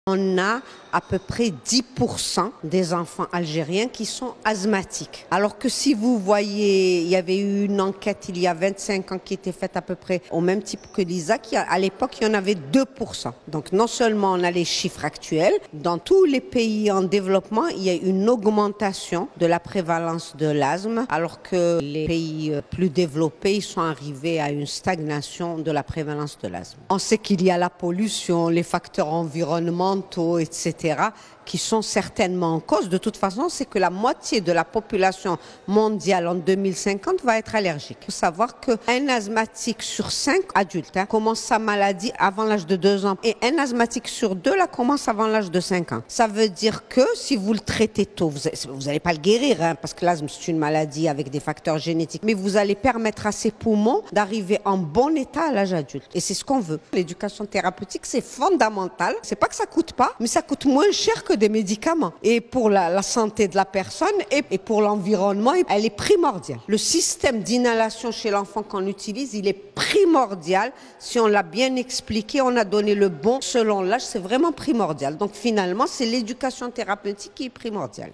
On a à peu près 10% des enfants algériens qui sont asthmatiques. Alors que si vous voyez, il y avait eu une enquête il y a 25 ans qui était faite à peu près au même type que l'ISA, à l'époque il y en avait 2%. Donc non seulement on a les chiffres actuels, dans tous les pays en développement, il y a une augmentation de la prévalence de l'asthme, alors que les pays plus développés, ils sont arrivés à une stagnation de la prévalence de l'asthme. On sait qu'il y a la pollution, les facteurs environnementaux, etc., qui sont certainement en cause. De toute façon, c'est que la moitié de la population mondiale en 2050 va être allergique. Il faut savoir qu'un asthmatique sur 5 adultes commence sa maladie avant l'âge de 2 ans et un asthmatique sur 2 la commence avant l'âge de 5 ans. Ça veut dire que si vous le traitez tôt, vous n'allez pas le guérir, parce que l'asthme c'est une maladie avec des facteurs génétiques, mais vous allez permettre à ses poumons d'arriver en bon état à l'âge adulte. Et c'est ce qu'on veut. L'éducation thérapeutique, c'est fondamental. C'est pas que ça coûte pas, mais ça coûte moins cher que des médicaments. Et pour la santé de la personne et pour l'environnement, elle est primordiale. Le système d'inhalation chez l'enfant qu'on utilise, il est primordial. Si on l'a bien expliqué, on a donné le bon selon l'âge, c'est vraiment primordial. Donc finalement, c'est l'éducation thérapeutique qui est primordiale.